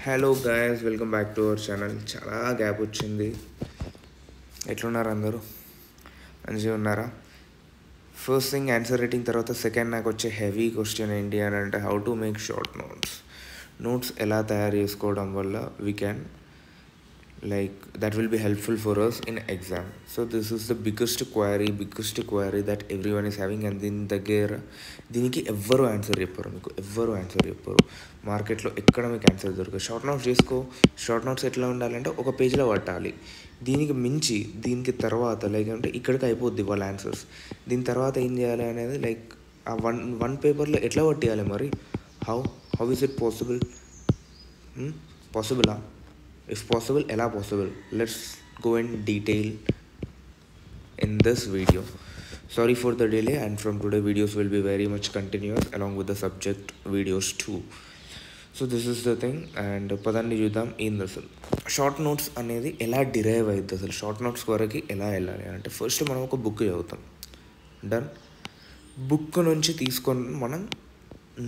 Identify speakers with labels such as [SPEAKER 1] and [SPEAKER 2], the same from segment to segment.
[SPEAKER 1] Hello guys, welcome back to our channel. చాలా gap వచ్చింది. ఎట్లున్నారు అందరూ? మంచిగా ఉన్నారా? ఫస్ట్ థింగ్ ఆన్సర్ రైటింగ్ తర్వాత సెకండ్ నాకు వచ్చే హెవీ క్వశ్చన్ ఏంటి అని అంటే how to make short notes ఎలా తయారు చేసుకోవడం వల్ల we can that will be helpful for us in exam. So this is the biggest query that everyone is having, and దీనికి ఎవ్వరు ఆన్సర్ చెప్పరు. మార్కెట్లో ఎక్కడ మీకు ఆన్సర్ దొరకదు. షార్ట్ నోట్స్ ఎట్లా ఉండాలంటే ఒక పేజ్లో పట్టాలి. దీనికి తర్వాత అంటే ఇక్కడికి అయిపోద్ది వాళ్ళ ఆన్సర్స్. దీని తర్వాత ఏం చేయాలి అనేది ఆ వన్ పేపర్లో ఎట్లా పట్టేయాలి మరి? హౌ ఇస్ ఇట్ పాసిబులా? If possible, ఎలా possible? Let's go in detail in this video. Sorry for the delay, and from today videos will be very much continuous along with the subject videos too. So this is the thing, and పదండి చూద్దాం ఏంది అసలు short notes అనేది ఎలా derive అవుతుంది, అసలు short notes వరకు ఎలా వెళ్ళాలి అంటే ఫస్ట్ మనం ఒక బుక్ చదువుతాం. డన్. బుక్ నుంచి తీసుకొని మనం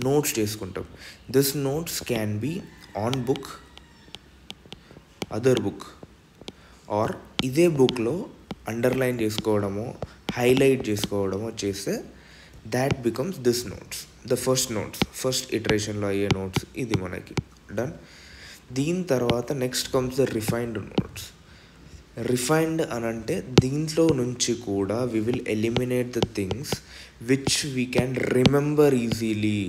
[SPEAKER 1] నోట్స్ చేసుకుంటాం. This notes can be on book, other book, or ఇదే బుక్లో అండర్లైన్ చేసుకోవడమో హైలైట్ చేసుకోవడమో చేస్తే that becomes this notes. First ఇటరేషన్లో అయ్యే నోట్స్ ఇది మనకి. డన్. దీని తర్వాత నెక్స్ట్ కమ్స్ ద రిఫైన్డ్ అని అంటే దీంట్లో నుంచి కూడా we will eliminate the things which we can remember easily.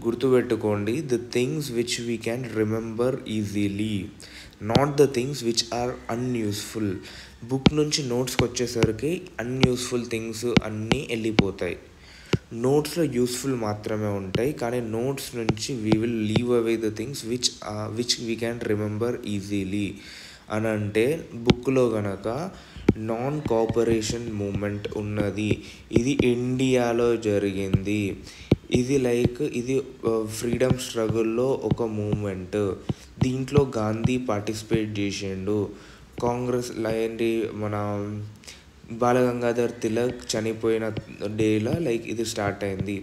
[SPEAKER 1] గుర్తుపెట్టుకోండి, the things which we can remember easily, not the things which are unuseful. Book నుంచి నోట్స్కి వచ్చేసరికి అన్యూస్ఫుల్ థింగ్స్ అన్నీ వెళ్ళిపోతాయి. నోట్స్లో యూస్ఫుల్ మాత్రమే ఉంటాయి, కానీ నోట్స్ నుంచి we will leave away the things which we can remember easily. అని అంటే బుక్లో కనుక నాన్ కోఆపరేషన్ మూమెంట్ ఉన్నది, ఇది ఇండియాలో జరిగింది, ఇది ఫ్రీడమ్ స్ట్రగుల్లో ఒక మూమెంట్, దీంట్లో గాంధీ పార్టిసిపేట్ చేసిండు, కాంగ్రెస్ మన బాలగంగాధర్ తిలక్ చనిపోయిన డేలో ఇది స్టార్ట్ అయింది,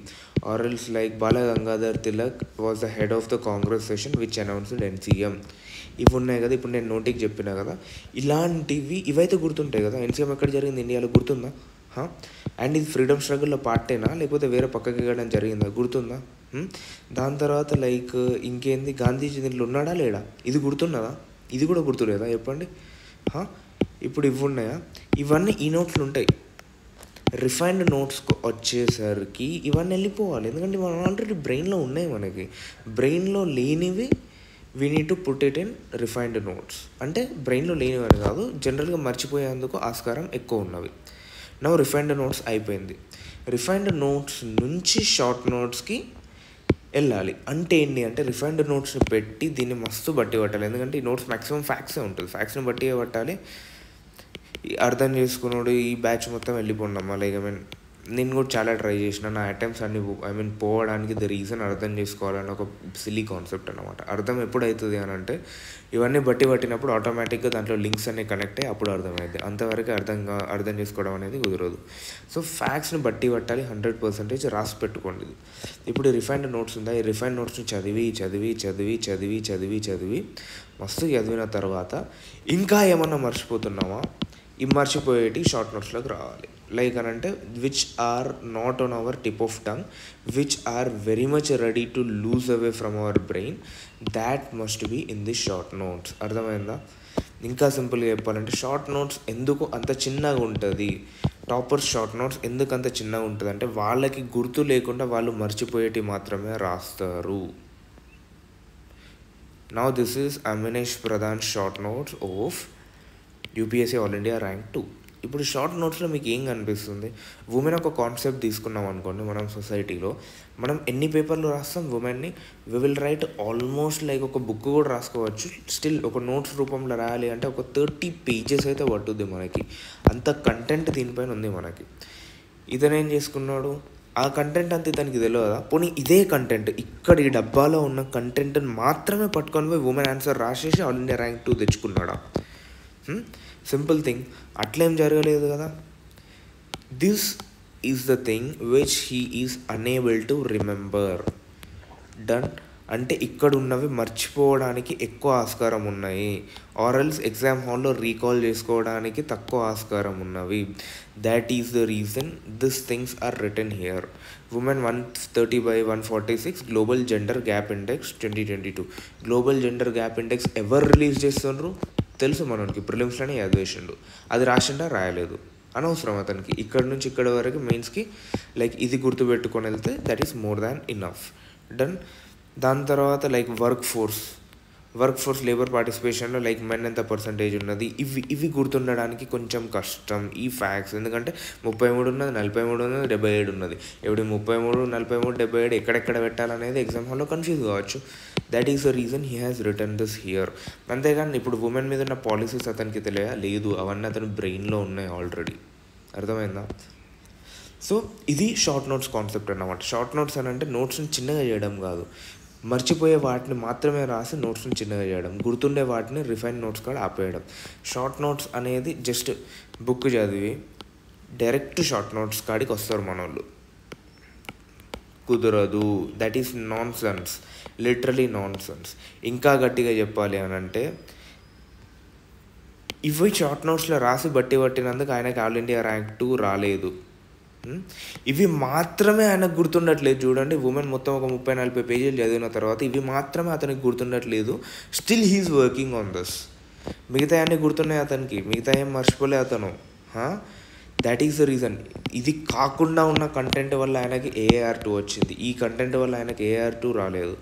[SPEAKER 1] ఆర్ఎల్స్ Balagangadhar Tilak was the head of the Congress session which announced NCM. ఇవి ఉన్నాయి కదా, ఇప్పుడు నేను నోటికి చెప్పినా కదా, ఇవైతే గుర్తుంటాయి కదా. NCM ఎక్కడ జరిగింది? ఇండియాలో. గుర్తుందా? అండ్ ఇది ఫ్రీడమ్ స్ట్రగుల్లో పార్టేనా లేకపోతే వేరే పక్కకి వెళ్ళడం జరిగిందా? గుర్తుందా? దాని తర్వాత ఇంకేంది, గాంధీజీ దీంట్లో ఉన్నాడా లేడా? ఇది గుర్తున్నదా? ఇది కూడా గుర్తులేదా? చెప్పండి. ఇప్పుడు ఇవి ఉన్నాయా? ఇవన్నీ ఈ నోట్స్లు ఉంటాయి. రిఫైన్డ్ నోట్స్కి వచ్చేసరికి ఇవన్నీ వెళ్ళిపోవాలి, ఎందుకంటే మనం ఆల్రెడీ బ్రెయిన్లో ఉన్నాయి. మనకి బ్రెయిన్లో లేనివి we need to put it in refined notes. అంటే బ్రెయిన్లో లేనివి అని కాదు, జనరల్గా మర్చిపోయేందుకు ఆస్కారం ఎక్కువ ఉన్నవి. నౌ రిఫైన్డ్ నోట్స్ అయిపోయింది. రిఫైన్డ్ నోట్స్ నుంచి షార్ట్ నోట్స్కి వెళ్ళాలి. అంటే ఏంటి అంటే రిఫైన్డ్ నోట్స్ని పెట్టి దీన్ని మస్తు బట్టి పట్టాలి, ఎందుకంటే ఈ నోట్స్ మ్యాక్సిమం ఫ్యాక్ట్సే ఉంటుంది. ఫ్యాక్ట్స్ని బట్టి పట్టాలి. అర్థం చేసుకున్నాడు ఈ బ్యాచ్ మొత్తం వెళ్ళిపోండమ్మా. నేను కూడా చాలా ట్రై చేసిన, నా అటెంప్ట్స్ అన్ని పోవడానికి ద రీజన్ అర్థం చేసుకోవాలని ఒక సిల్లీ కాన్సెప్ట్ అనమాట. అర్థం ఎప్పుడు అవుతుంది అని అంటే ఇవన్నీ బట్టి పట్టినప్పుడు ఆటోమేటిక్గా దాంట్లో లింక్స్ అన్నీ కనెక్ట్ అయ్యి అప్పుడు అర్థమవుతుంది. అంతవరకు అర్థం చేసుకోవడం అనేది కుదరదు. సో ఫ్యాక్ట్స్ని బట్టి పట్టాలి, 100% రాసి పెట్టుకోండి. ఇప్పుడు రిఫైన్డ్ నోట్స్ ఉందా, ఈ రిఫైన్డ్ నోట్స్ని చదివి మస్తు చదివిన తర్వాత ఇంకా ఏమన్నా మర్చిపోతున్నామా? ఈ మర్చిపోయేటి షార్ట్ నోట్స్లోకి రావాలి. అని అంటే which are not on our tip of tongue, which are very much ready to lose away from our brain, that must be in the short notes. అర్థమైందా? ఇంకా సింపుల్గా చెప్పాలంటే షార్ట్ నోట్స్ ఎందుకు అంత చిన్నగా ఉంటుంది, టాపర్స్ షార్ట్ నోట్స్ ఎందుకు అంత చిన్నగా ఉంటుంది అంటే వాళ్ళకి గుర్తు లేకుండా వాళ్ళు మర్చిపోయేటి మాత్రమే రాస్తారు. Now this is Aminesh Pradhan short notes of UPSC all India rank 2. ఇప్పుడు షార్ట్ నోట్స్లో మీకు ఏం కనిపిస్తుంది? ఉమెన్ ఒక కాన్సెప్ట్ తీసుకున్నాం అనుకోండి. మనం సొసైటీలో మనం ఎన్ని పేపర్లు రాస్తాం ఉమెన్ని? వి విల్ రైట్ ఆల్మోస్ట్ ఒక బుక్ కూడా రాసుకోవచ్చు. స్టిల్ ఒక నోట్స్ రూపంలో రాయాలి అంటే ఒక 30 pages అయితే పట్టుద్ది మనకి. అంత కంటెంట్ దీనిపైన ఉంది మనకి. ఇతనేం చేసుకున్నాడు, ఆ కంటెంట్ అంతా ఇతనికి తెలియదా? పోనీ ఇదే కంటెంట్ ఇక్కడ ఈ డబ్బాలో ఉన్న కంటెంట్ని మాత్రమే పట్టుకొని పోయి ఉమెన్ ఆన్సర్ రాసేసి ఆల్ ఇండియా ర్యాంక్ 2 తెచ్చుకున్నాడా? Simple thing. అట్లేం జరగలేదు కదా. This is the thing which he is unable to remember. Done. అంటే ఇక్కడ ఉన్నవి మర్చిపోవడానికి ఎక్కువ ఆస్కారం ఉన్నాయి, ఆర్ఎల్స్ ఎగ్జామ్ హాల్లో రీకాల్ చేసుకోవడానికి తక్కువ ఆస్కారం ఉన్నవి. That is the reason this things are written here. Women 130/146 global gender gap index 2022. Global gender gap index ఎవరు రిలీజ్ చేస్తున్నారు తెలుసు మనకి, ప్రిలిమ్స్లోనే యాద్ చేసిండు. అది రాసిండా రాయలేదు అనవసరం అతనికి. ఇక్కడ నుంచి ఇక్కడ వరకు మెయిన్స్కి లైక్ ఇది గుర్తుపెట్టుకొని వెళ్తే that is more than enough. Done. దాని తర్వాత లైక్ వర్క్ ఫోర్స్ లేబర్ పార్టిసిపేషన్లో లైక్ మెన్ ఎంత పర్సంటేజ్ ఉన్నది, ఇవి గుర్తుండడానికి కొంచెం కష్టం ఈ ఫ్యాక్ట్స్. ఎందుకంటే 33 ఉన్నది, 43 ఉన్నది, 77 ఉన్నది. ఇప్పుడు 33, 43, 77 ఎక్కడెక్కడ పెట్టాలనేది ఎగ్జామ్ హాల్లో కన్ఫ్యూజ్ కావచ్చు. That is the reason he has return this here. అంతేగాని ఇప్పుడు ఉమెన్ మీద ఉన్న పాలసీస్ అతనికి లేదు, అవన్నీ అతని బ్రెయిన్లో ఉన్నాయి ఆల్రెడీ. అర్థమైందా? సో ఇది షార్ట్ నోట్స్ కాన్సెప్ట్ అన్నమాట. షార్ట్ నోట్స్ అని అంటే నోట్స్ని చిన్నగా చేయడం కాదు, మర్చిపోయే వాటిని మాత్రమే రాసి నోట్స్ని చిన్నగా చేయడం, గుర్తుండే వాటిని రిఫైన్ నోట్స్ కూడా ఆపేయడం. షార్ట్ నోట్స్ అనేది జస్ట్ బుక్ చదివి డైరెక్ట్ షార్ట్ నోట్స్ కాడికి వస్తారు మనోళ్ళు. కుదరదు. That is non sense, literally non sense. ఇంకా గట్టిగా చెప్పాలి అని అంటే ఇవి షార్ట్ నోట్స్లో రాసి పట్టినందుకు ఆయనకి ఆల్ ఇండియా ర్యాంక్ 2 రాలేదు. ఇవి మాత్రమే ఆయనకు గుర్తుండట్లేదు. చూడండి, ఉమెన్ మొత్తం ఒక 30-40 పేజీలు చదివిన తర్వాత ఇవి మాత్రమే అతనికి గుర్తుండట్లేదు. Still he is working on this. మిగతా అన్నీ గుర్తున్నాయి అతనికి, మిగతా ఏం మర్చిపోలే అతను. That is the reason. ఇది కాకుండా ఉన్న కంటెంట్ వల్ల ఆయనకి AAR2 వచ్చింది, ఈ కంటెంట్ వల్ల ఆయనకి AAR2 రాలేదు.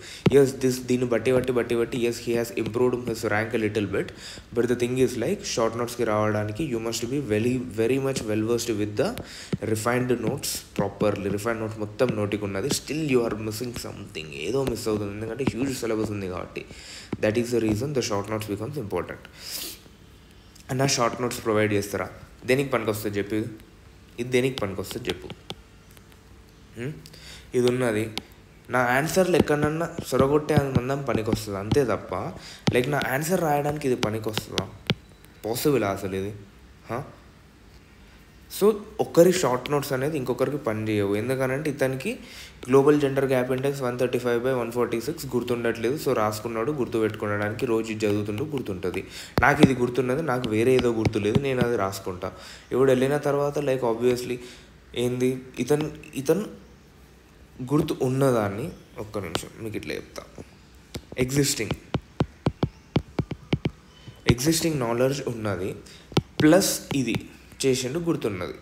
[SPEAKER 1] దీన్ని బట్టి as he has improved his rank little bit. But the thing is like short నోట్స్కి రావడానికి you must be very much well versed with the refined notes properly. Refined notes మొత్తం నోటికి ఉన్నది, still you are missing something, ఏదో miss అవుతుంది ఎందుకంటే huge syllabus ఉంది కాబట్టి. That is the reason the short notes becomes important. And ఆ short notes provide చేస్తారా? దేనికి పనికి వస్తుంది చెప్పు? ఇది దేనికి పనికి వస్తుంది చెప్పు? ఇది ఉన్నది నా ఆన్సర్లు ఎక్కడన్నా సొరగొట్టే మందం పనికి వస్తుంది అంతే తప్ప లైక్ నా ఆన్సర్ రాయడానికి ఇది పనికి వస్తుందా? పాసిబుల్ అసలు ఇది? సో ఒక్కరి షార్ట్ నోట్స్ అనేది ఇంకొకరికి పని చేయవు. ఎందుకనంటే ఇతనికి గ్లోబల్ జెండర్ గ్యాప్ ఇండెక్స్ 135/146 గుర్తుండట్లేదు. సో రాసుకున్నాడు, గుర్తుపెట్టుకోవడానికి రోజు చదువుతుంటూ గుర్తుంటుంది. నాకు ఇది గుర్తున్నది, నాకు వేరే ఏదో గుర్తులేదు, నేను అది రాసుకుంటా. ఇప్పుడు వెళ్ళిన తర్వాత లైక్ ఆబ్వియస్లీ ఏంది ఇతను గుర్తు ఉన్నదాన్ని, ఒక్క నిమిషం మీకు ఇట్లా చెప్తా. ఎగ్జిస్టింగ్ నాలెడ్జ్ ఉన్నది ప్లస్ ఇది చేసిండు గుర్తున్నది.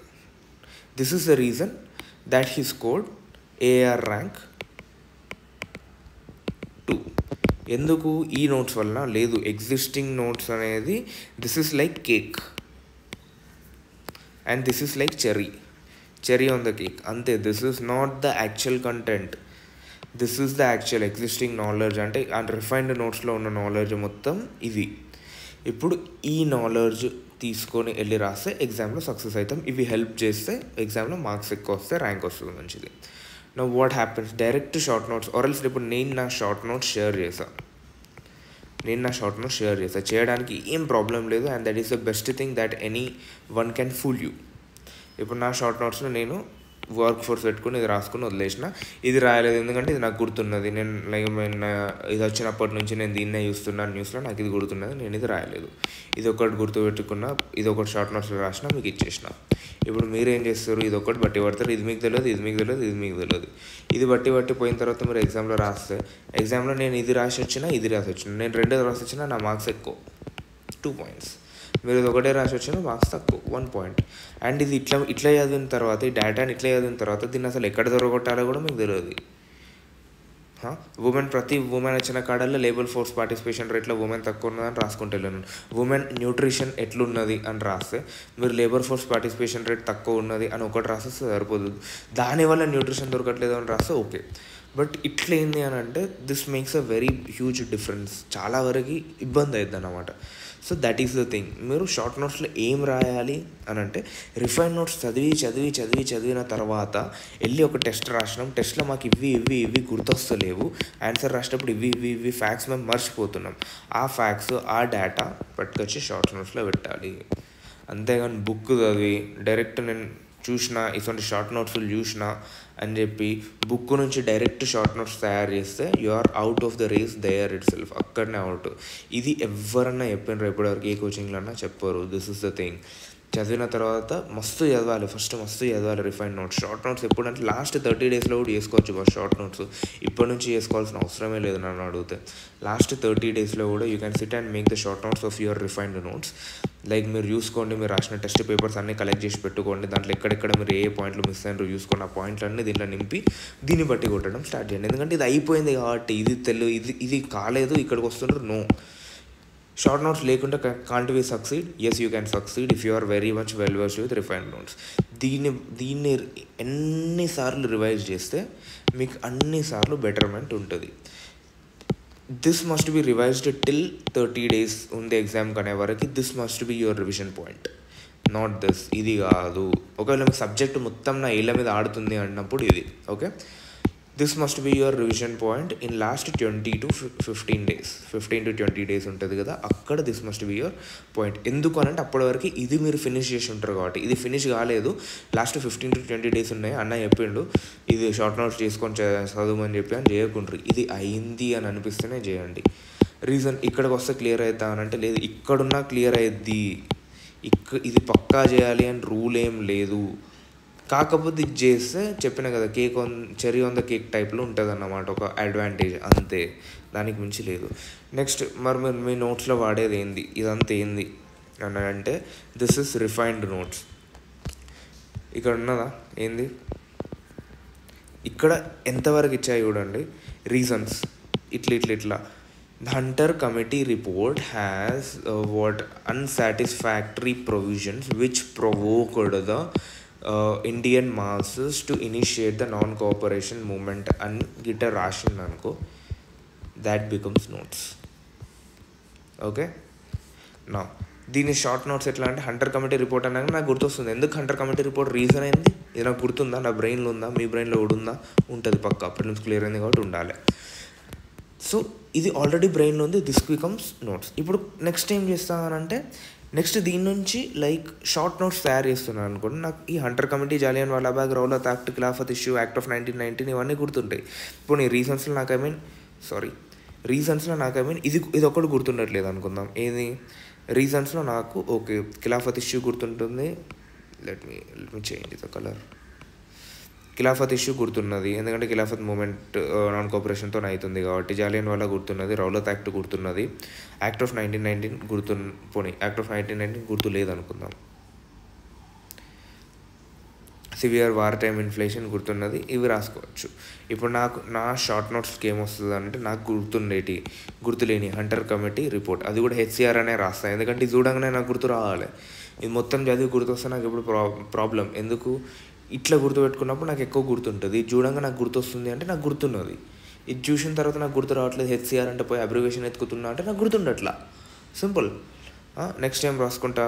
[SPEAKER 1] This is the reason that he scored AAR rank 2. ఎందుకు? ఈ నోట్స్ వలన లేదు. ఎగ్జిస్టింగ్ నోట్స్ అనేది this is like cake and this is like cherry on the cake అంతే. This is not the actual content, this is the actual existing knowledge. అంటే ఆ refined నోట్స్లో ఉన్న knowledge మొత్తం ఇది. ఇప్పుడు ఈ నాలెడ్జ్ తీసుకొని వెళ్ళి రాస్తే ఎగ్జామ్లో సక్సెస్ అవుతాం. ఇవి హెల్ప్ చేస్తే ఎగ్జామ్లో మార్క్స్ ఎక్కువ వస్తే ర్యాంక్ వస్తుంది మంచిది. Now what happens? Direct short notes ఆర్ఎల్స్ ఇప్పుడు నేను నా షార్ట్ నోట్స్ షేర్ చేసా చేయడానికి ఏం ప్రాబ్లం లేదు. And that is the best thing that any one can fool you. ఇప్పుడు నా షార్ట్ నోట్స్లో నేను వర్క్ ఫోర్స్ పెట్టుకుని ఇది రాసుకుని వదిలేసిన. ఇది రాయలేదు ఎందుకంటే ఇది నాకు గుర్తున్నది. నేను లైక్ ఇది వచ్చినప్పటి నుంచి నేను దీన్నే చూస్తున్నాను న్యూస్లో, నాకు ఇది గుర్తున్నది, నేను ఇది రాయలేదు. ఇది ఒకటి గుర్తుపెట్టుకున్నా, ఇది ఒకటి షార్ట్ నోట్స్లో రాసిన, మీకు ఇచ్చేసిన. ఇప్పుడు మీరు ఏం చేస్తారు? ఇది ఒకటి బట్టి పడతారు, ఇది మీకు తెలియదు, ఇది మీకు తెలియదు, ఇది మీకు తెలియదు. ఇది బట్టి పోయిన తర్వాత మీరు ఎగ్జామ్లో రాస్తే, ఎగ్జామ్లో నేను ఇది రాసి వచ్చినా, ఇది రాసి వచ్చినా, నేను 2 రాసి వచ్చినా నా మార్క్స్ ఎక్కువ 2 పాయింట్స్. మీరు ఇది ఒకటే రాసి వచ్చిన మార్క్స్ తక్కువ 1 పాయింట్. అండ్ ఇది ఇట్లా చదివిన తర్వాత, ఈ డేటాని ఇట్లా చదివిన తర్వాత దీన్ని అసలు ఎక్కడ దొరకొట్టాలో కూడా మీకు తెలియదు. ప్రతి ఉమెన్ వచ్చిన కాడల్లో లేబర్ ఫోర్స్ పార్టిసిపేషన్ రేట్లో ఉమెన్ తక్కువ ఉన్నదని రాసుకుంటూ వెళ్ళాను. ఉమెన్ న్యూట్రిషన్ ఎట్లున్నది అని రాస్తే మీరు లేబర్ ఫోర్స్ పార్టిసిపేషన్ రేట్ తక్కువ ఉన్నది అని ఒకటి రాస్తే సరిపోదు. దానివల్ల న్యూట్రిషన్ దొరకట్లేదు అని రాస్తే ఓకే. బట్ ఇట్లా ఏంది అని అంటే this makes a very huge difference. చాలా వరకు ఇబ్బంది అవుతుంది అన్నమాట. So that is the thing. మీరు షార్ట్ నోట్స్లో ఏం రాయాలి అని అంటే రిఫైన్ నోట్స్ చదివిన తర్వాత వెళ్ళి ఒక టెస్ట్ రాసినాం, టెస్ట్లో మాకు ఇవి గుర్తొస్తలేవు, ఆన్సర్ రాసేటప్పుడు ఇవి ఫ్యాక్ట్స్ మేము మర్చిపోతున్నాం. ఆ ఫ్యాక్ట్స్ ఆ డేటా పట్టుకొచ్చి షార్ట్ నోట్స్లో పెట్టాలి. అంతేగాని బుక్ చదివి డైరెక్ట్ నేను చూసిన ఇటువంటి షార్ట్ నోట్స్లు చూసిన అని చెప్పి బుక్ నుంచి డైరెక్ట్ షార్ట్ నోట్స్ తయారు చేస్తే you are out of the race there itself, అక్కడనే అవుట్. ఇది ఎవరన్నా చెప్పినారు ఎప్పటివరకు ఏ కోచింగ్లో అన్నా చెప్పరు. This is the thing. చదివిన తర్వాత మస్తు చదవాలి, ఫస్ట్ మస్తు చదవాలి రిఫైండ్ నోట్స్. షార్ట్ నోట్స్ ఎప్పుడంటే లాస్ట్ 30 డేస్లో కూడా చేసుకోవచ్చు ఫస్ట్ షార్ట్ నోట్స్. ఇప్పటి నుంచి చేసుకోవాల్సిన అవసరమే లేదు నన్ను అడిగితే. లాస్ట్ 30 డేస్లో కూడా you can SIT and make the short notes of your refined notes. Like మీరు చూసుకోండి, మీరు రాసిన టెస్ట్ పేపర్స్ అన్నీ కలెక్ట్ చేసి పెట్టుకోండి, దాంట్లో ఎక్కడెక్కడ మీరు ఏ పాయింట్లు మిస్ అయినారో చూసుకోండి, ఆ పాయింట్లన్నీ దీంట్లో నింపి దీన్ని బట్టి కొట్టడం స్టార్ట్ చేయండి. ఎందుకంటే ఇది అయిపోయింది కాబట్టి, ఇది కాలేదు ఇక్కడికి వస్తుంటారు. నో, షార్ట్ నోట్స్ లేకుండా can't we succeed? Yes, you can succeed if you are very much well versed with refined notes. దీన్ని ఎన్నిసార్లు రివైజ్ చేస్తే మీకు అన్నిసార్లు బెటర్మెంట్ ఉంటుంది. This must be revised till 30 days ఉంది ఎగ్జామ్ కనే వరకు. This must be your revision point, not this. ఇది కాదు. ఒకవేళ మీకు సబ్జెక్ట్ మొత్తం నా ఏళ్ళ మీద ఆడుతుంది అన్నప్పుడు ఇది okay. This must be your revision point in last 20 to 15 days. 15 to 20 days ఉంటుంది కదా, అక్కడ this must be your point. ఎందుకు అనంటే అప్పటి వరకు ఇది మీరు ఫినిష్ చేసి ఉంటారు కాబట్టి. ఇది ఫినిష్ కాలేదు, లాస్ట్ 15 to 20 days ఉన్నాయి అన్న చెప్పిండు, ఇది షార్ట్ నోట్స్ చేసుకొని చదువుమని చెప్పి అని చేయకుండ్రి. ఇది అయింది అని అనిపిస్తేనే చేయండి. రీజన్ ఇక్కడికి వస్తే క్లియర్ అవుతా అని అంటే లేదు, ఇక్కడున్నా క్లియర్ అయ్యిద్ది. ఇది పక్కా చేయాలి అని రూల్ ఏం లేదు. కాకపోతే ఇది చేస్తే చెప్పిన కదా, చెరీ ఆన్ ద కేక్ టైప్లో ఉంటుంది అన్నమాట, ఒక అడ్వాంటేజ్ అంతే, దానికి మించి లేదు. నెక్స్ట్ మరి మీరు మీ నోట్స్లో వాడేది ఏంది, ఇదంతా ఏంది అని అంటే దిస్ ఇస్ రిఫైన్డ్ నోట్స్. ఇక్కడ ఉన్నదా ఏంది, ఇక్కడ ఎంతవరకు ఇచ్చాయి చూడండి. రీజన్స్ ఇట్లా The Hunter Committee report has unsatisfactory provisions which provoked the Indian masses to initiate the non-cooperation movement and గిట్ట రాసింది అనుకో, that becomes notes. ఓకే, నా దీని షార్ట్ నోట్స్ ఎట్లా అంటే హంటర్ కమిటీ రిపోర్ట్ అన్నాక నాకు గుర్తొస్తుంది. ఎందుకు హంటర్ కమిటీ రిపోర్ట్ రీజన్ అయింది, ఇది నాకు గుర్తుందా, నా బ్రెయిన్లో ఉందా, మీ బ్రెయిన్లో కూడా ఉందా, ఉంటుంది పక్క, ప్రిలిమ్స్ క్లియర్ అయింది కాబట్టి ఉండాలి. సో ఇది ఆల్రెడీ బ్రెయిన్లో ఉంది, దిస్ బికమ్స్ నోట్స్. ఇప్పుడు నెక్స్ట్ ఏం చేస్తానంటే నెక్స్ట్ దీని నుంచి లైక్ షార్ట్ నోట్స్ తయారు చేస్తున్నాను అనుకోండి. నాకు ఈ Hunter committee, Jallian Walabagh, Rowlatt act, Khilafat issue, act of 1919 ఇవన్నీ గుర్తుంటాయి. ఇప్పుడు నీ రీజన్స్లో నాకు ఇది ఒక్కటి గుర్తుండట్లేదు అనుకుందాం. ఏది రీజన్స్లో నాకు ఓకే ఖిలాఫత్ ఇష్యూ గుర్తుంటుంది. Let me change the colour. Khilafat issue గుర్తున్నది, ఎందుకంటే ఖిలాఫత్ మూమెంట్ నాన్ కోఆపరేషన్తో అవుతుంది కాబట్టి. జాలియన్ వాలా గుర్తున్నది, రౌలత్ యాక్ట్ గుర్తున్నది, యాక్ట్ ఆఫ్ 1919 యాక్ట్ ఆఫ్ 1919 గుర్తు లేదనుకుందాం. సివియర్ వార్ టైమ్ ఇన్ఫ్లేషన్ గుర్తున్నది, ఇవి రాసుకోవచ్చు. ఇప్పుడు నాకు నా షార్ట్ నోట్స్కి ఏమొస్తుంది అంటే నాకు గుర్తులేని హంటర్ కమిటీ రిపోర్ట్, అది కూడా HCR అనే రాస్తాను, ఎందుకంటే ఇది చూడంగానే నాకు గుర్తు రావాలి. ఇది మొత్తం చదివి గుర్తొస్తే నాకు ఇప్పుడు ప్రాబ్లం. ఎందుకు ఇట్లా గుర్తుపెట్టుకున్నప్పుడు నాకు ఎక్కువ గుర్తుంటుంది, ఇది చూడంగా నాకు గుర్తొస్తుంది అంటే నాకు గుర్తున్నది. ఇది చూసిన తర్వాత నాకు గుర్తు రావట్లేదు, HCR అంటే పోయి అబ్రివేషన్ ఎత్తుకుతున్నా అంటే నాకు గుర్తుండట్లా. సింపుల్. నెక్స్ట్ టైం రాసుకుంటా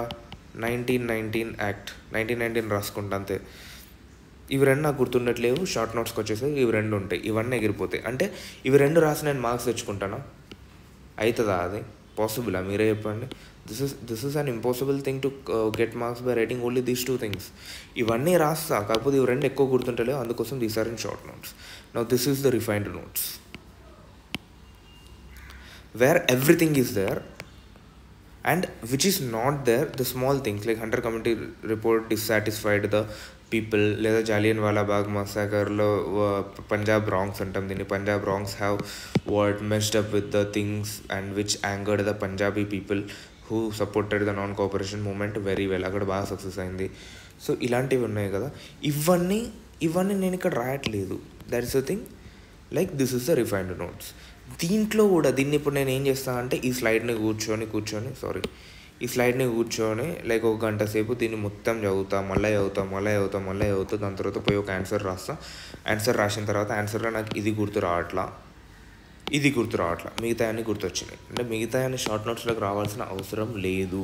[SPEAKER 1] 1919 యాక్ట్ 1919 రాసుకుంటా అంతే. ఇవి రెండు నాకు గుర్తుండట్లేవు, షార్ట్ నోట్స్కి వచ్చేసరికి ఇవి రెండు ఉంటాయి, ఇవన్నీ ఎగిరిపోతాయి. అంటే ఇవి రెండు రాసి నేను మార్క్స్ తెచ్చుకుంటానా? అవుతుందా? అది పాసిబులా? మీరే చెప్పండి. This is an impossible thing to get marks by writing only these 2 things. ఇవన్నీ రాస్తా, కాకపోతే ఇవి రెండు ఎక్కువ గుర్తుంటలేవు, అందుకోసం these are in short notes. Now this is the refined notes where everything is there and which is not there, the small things like Hunter Committee report dissatisfied the people, లేదా Jallian Walabagh మసాకర్లో Punjab wrongs అంటాం దీన్ని, Punjab wrongs have messed up with the things and which angered the Punjabi people who supported the non cooperation moment very well, అక్కడ బాగా success అయింది. So ఇలాంటివి ఉన్నాయి కదా, ఇవన్నీ నేను ఇక్కడ రాయట్లేదు. That is the thing, like this is the refined notes. దీంట్లో కూడా దీన్ని ఇప్పుడు నేను ఏం చేస్తాను అంటే ఈ స్లైడ్ని కూర్చొని లైక్ 1 గంట సేపు దీన్ని మొత్తం చదువుతా, మళ్ళీ చదువుతా, దాని తర్వాత పోయి ఒక ఆన్సర్ రాస్తా. ఆన్సర్ రాసిన తర్వాత ఆన్సర్లో నాకు ఇది గుర్తు రావట్లా, మిగతా అన్నీ గుర్తొచ్చినాయి. అంటే మిగతా అన్ని షార్ట్ నోట్స్లోకి రావాల్సిన అవసరం లేదు,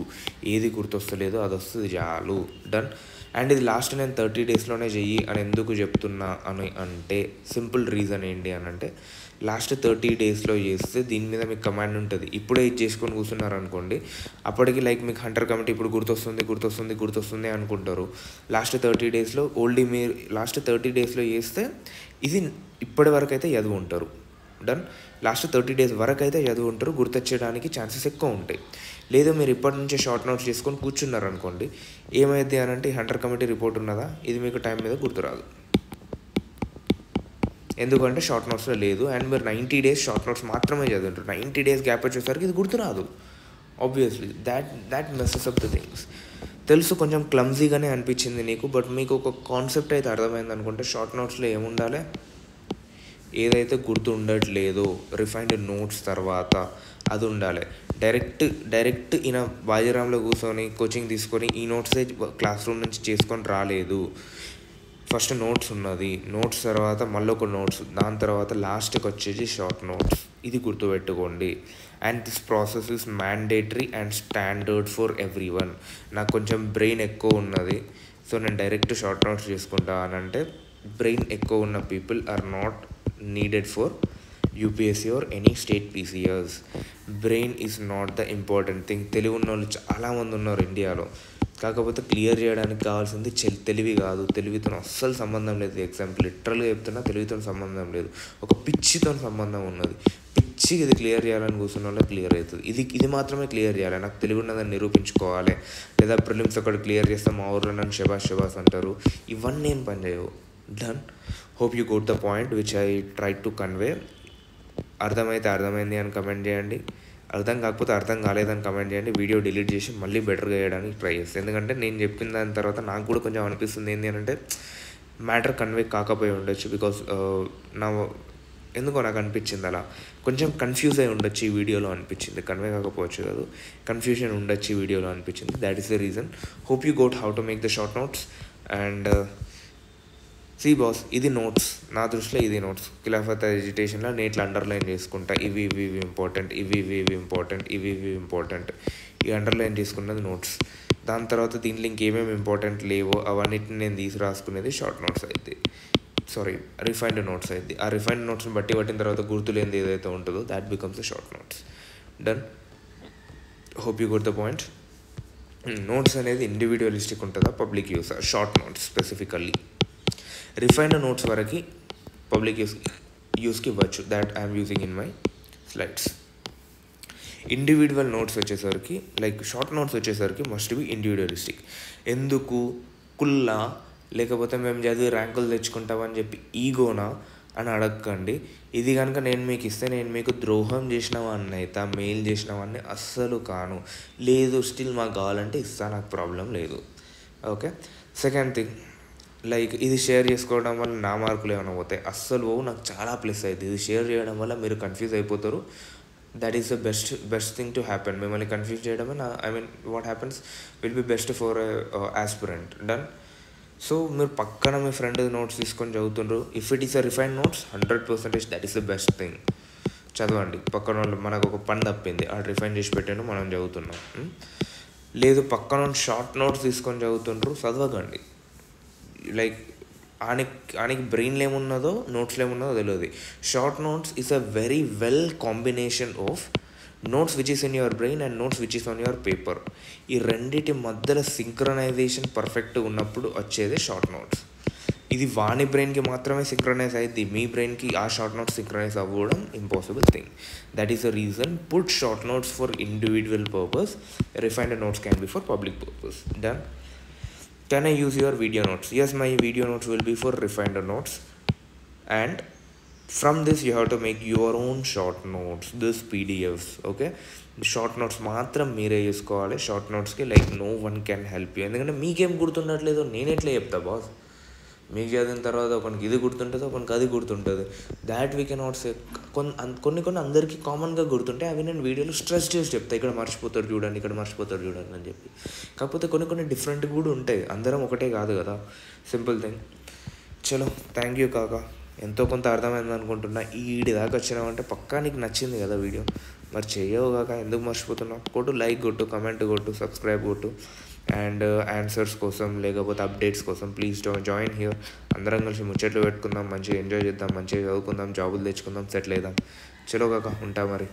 [SPEAKER 1] ఏది గుర్తొస్తలేదో అది వస్తుంది చాలు, డన్. అండ్ ఇది లాస్ట్ నేను 30 daysలోనే చెయ్యి అని ఎందుకు చెప్తున్నా అని అంటే సింపుల్ రీజన్ ఏంటి అని అంటే లాస్ట్ 30 డేస్లో చేస్తే దీని మీద మీకు కమాండ్ ఉంటుంది. ఇప్పుడే ఇది చేసుకొని కూర్చున్నారు అనుకోండి, అప్పటికి లైక్ మీకు హంటర్ కమిటీ ఇప్పుడు గుర్తొస్తుంది అనుకుంటారు. లాస్ట్ 30 డేస్లో మీరు లాస్ట్ 30 డేస్లో చేస్తే ఇది ఇప్పటి వరకు అయితే చదువు ఉంటారు. డన్. లాస్ట్ 30 డేస్ వరకు అయితే చదువు ఉంటారు, గుర్తొచ్చేయడానికి ఛాన్సెస్ ఎక్కువ ఉంటాయి. లేదు మీరు ఇప్పటి నుంచే షార్ట్ నోట్స్ చేసుకొని కూర్చున్నారు అనుకోండి, ఏమైంది అని అంటే హంటర్ కమిటీ రిపోర్ట్ ఉన్నదా ఇది మీకు టైం మీద గుర్తురాదు, ఎందుకంటే షార్ట్ నోట్స్లో లేదు. అండ్ మీరు 90 డేస్ షార్ట్ నోట్స్ మాత్రమే చదువుంటారు. 90 డేస్ గ్యాప్ వచ్చేసరికి ఇది గుర్తురాదు. Obviously that messes up the things. తెలుసు కొంచెం క్లమ్జీగానే అనిపించింది నీకు, బట్ మీకు ఒక కాన్సెప్ట్ అయితే అర్థమైంది అనుకుంటే షార్ట్ నోట్స్లో ఏముండాలి, ఏదైతే గుర్తు ఉండట్లేదో రిఫైన్డ్ నోట్స్ తర్వాత అది ఉండాలి. డైరెక్ట్ ఈయన బాజీరామ్లో కూర్చొని కోచింగ్ తీసుకొని ఈ నోట్సే క్లాస్ రూమ్ నుంచి చేసుకొని రాలేదు. ఫస్ట్ నోట్స్ ఉన్నది, నోట్స్ తర్వాత మళ్ళీ ఒక నోట్స్, దాని తర్వాత లాస్ట్కి వచ్చేసి షార్ట్ నోట్స్. ఇది గుర్తుపెట్టుకోండి. And this process is mandatory and standard for every one. నాకు కొంచెం బ్రెయిన్ ఎక్కువ ఉన్నది, సో నేను డైరెక్ట్ షార్ట్ నోట్స్ చేసుకుంటా అని అంటే బ్రెయిన్ ఎక్కువ ఉన్న people are not needed for UPSC or any state PCS. Brain is not the important thing. తెలివి ఉన్న వాళ్ళు చాలామంది ఉన్నారు ఇండియాలో, కాకపోతే క్లియర్ చేయడానికి కావాల్సింది తెలివి కాదు. తెలివితో అస్సలు సంబంధం లేదు. ఎగ్జాంపుల్ లిటరల్గా చెప్తున్నా, తెలివితో సంబంధం లేదు, ఒక పిచ్చితో సంబంధం ఉన్నది. పిచ్చికి ఇది క్లియర్ చేయాలని కూర్చున్న వాళ్ళే క్లియర్ అవుతుంది. ఇది మాత్రమే క్లియర్ చేయాలి, నాకు తెలివి ఉన్నదని నిరూపించుకోవాలి, లేదా ప్రిలిమ్స్ ఒకటి క్లియర్ చేస్తే మా ఊర్లో నన్ను శబాష్ అంటారు. ఇవన్నీ ఏం పని చేయవు. Done. Hope you got the point which I try to convey. అర్థమైంది అని కమెంట్ చేయండి, అర్థం కాకపోతే అర్థం కాలేదని కమెంట్ చేయండి. వీడియో డిలీట్ చేసి మళ్ళీ బెటర్గా చేయడానికి ట్రై చేస్తాను, ఎందుకంటే నేను చెప్పిన దాని తర్వాత నాకు కూడా కొంచెం అనిపిస్తుంది ఏంటి అంటే మ్యాటర్ కన్వే కాకపోయి ఉండొచ్చు. బికాస్ ఎందుకో నాకు అనిపించింది అలా కొంచెం కన్ఫ్యూజ్ అయి ఉండొచ్చు ఈ వీడియోలో అనిపించింది. కన్వే కాకపోవచ్చు కాదు, కన్ఫ్యూజన్ ఉండొచ్చు ఈ వీడియోలో అనిపించింది. That is the reason. Hope you got how to make the short notes. And see boss, ఇది నోట్స్, నా దృష్టిలో ఇది నోట్స్. ఖిలాఫత్ ఎడ్యుటేషన్లో నేట్లో అండర్లైన్ చేసుకుంటా, ఇవి ఇంపార్టెంట్, ఇవి ఇంపార్టెంట్, ఈ అండర్లైన్ చేసుకున్నది నోట్స్. దాని తర్వాత దీంట్లో ఇంకేమేమి ఇంపార్టెంట్ లేవో అవన్నిటిని నేను తీసి రాసుకునేది షార్ట్ నోట్స్ అయితే, రిఫైన్డ్ నోట్స్ అయితే. ఆ రిఫైన్డ్ నోట్స్ని పట్టిన తర్వాత గుర్తులేనిది ఏదైతే ఉంటుందో that becomes the short notes. Done. Hope you got the point. Notes అనేది ఇండివిజువలిస్టిక్ ఉంటుందా, public use? Short notes specifically refined notes వరకు పబ్లిక్ యూస్కి ఇవ్వచ్చు. That I'm using in my slides. Individual notes వచ్చేసరికి లైక్ షార్ట్ నోట్స్ వచ్చేసరికి must be individualistic. ఎందుకు కుల్లా, లేకపోతే మేము చదివి ర్యాంకులు తెచ్చుకుంటామని చెప్పి ఈగోనా అని అడగకండి. ఇది కనుక నేను మీకు ఇస్తే నేను మీకు ద్రోహం చేసినవాడిని అయితే, మెయిల్ చేసినవాడిని అస్సలు కాను. లేదు స్టిల్ మాకు కావాలంటే ఇస్తా, నాకు ప్రాబ్లం లేదు. ఓకే. సెకండ్ థింగ్, లైక్ ఇది షేర్ చేసుకోవడం వల్ల నా మార్కులు ఏమైనా పోతాయి? అస్సలు పోవు, నాకు చాలా ప్లస్ అవుతుంది. ఇది షేర్ చేయడం వల్ల మీరు కన్ఫ్యూజ్ అయిపోతారు. That is the best thing to happen. మిమ్మల్ని కన్ఫ్యూజ్ చేయడమే what happens will be best for aspirant. Done. So మీరు పక్కన మీ ఫ్రెండ్ నోట్స్ తీసుకొని చదువుతుండ్రు, if it is a refined notes 100% that is the best thing. చదవండి. పక్కన వాళ్ళు మనకు ఒక పని తప్పింది, ఆ రిఫైన్ చేసి పెట్టాను, మనం చదువుతున్నాం. లేదు పక్కన షార్ట్ నోట్స్ తీసుకొని చదువుతుండ్రు, చదవకండి. లైక్ ఆనికి బ్రెయిన్లో ఏమున్నదో నోట్స్లో ఏమున్నదో తెలియదు. Short notes is a very well combination of notes which is in your brain and notes which is on your paper. ఈ రెండింటి మధ్యలో సింక్రనైజేషన్ పర్ఫెక్ట్గా ఉన్నప్పుడు వచ్చేదే షార్ట్ నోట్స్. ఇది వాని బ్రెయిన్కి మాత్రమే సింక్రనైజ్ అయ్యింది, మీ బ్రెయిన్కి ఆ షార్ట్ నోట్స్ సింక్రనైజ్ అవ్వడం impossible thing. That is the reason put short notes for individual purpose, refined notes can B for public purpose. Done. Can I use your video notes? Yes, my video notes will be for refined notes, and from this you have to make your own short notes, this PDFs. Okay, short notes మాత్రం మీరే చేసుకోవాలి. షార్ట్ నోట్స్కి like no one can help you. ఎందుకంటే మీకేం గుర్తుండట్లేదు నేను ఎట్లా చెప్తా బాస్? మీకు చదివిన తర్వాత ఒకనికి ఇది గుర్తుంటుంది, ఒకనికి అది గుర్తుంటుంది. That we cannot say. కొన్ని అందరికీ కామన్గా గుర్తుంటాయి, అవి నేను వీడియోలో స్ట్రెస్ చేసి చెప్తాను, ఇక్కడ మర్చిపోతారు చూడండి, ఇక్కడ మర్చిపోతారు చూడండి అని చెప్పి. కాకపోతే కొన్ని డిఫరెంట్ కూడా ఉంటాయి, అందరం ఒకటే కాదు కదా. Simple thing. చలో, థ్యాంక్ యూ కాకా, ఎంతో కొంత అర్థమైంది అనుకుంటున్నా. ఈడి దాకా వచ్చినామంటే పక్కా నీకు నచ్చింది కదా వీడియో. మరి చెయ్యవు కాక ఎందుకు మర్చిపోతున్నావు? కొట్టు, లైక్ కొట్టు, కమెంట్ కొట్టు, సబ్స్క్రైబ్ కొట్టు. అండ్ ఆన్సర్స్ కోసం లేకపోతే అప్డేట్స్ కోసం ప్లీజ్ జాయిన్ హియర్. అందరం కలిసి ముచ్చట్లు పెట్టుకుందాం, మంచిగా ఎంజాయ్ చేద్దాం, మంచిగా చదువుకుందాం, జాబులు తెచ్చుకుందాం, సెటిల్ అవుదాం. చలో కాక, ఉంటా మరి.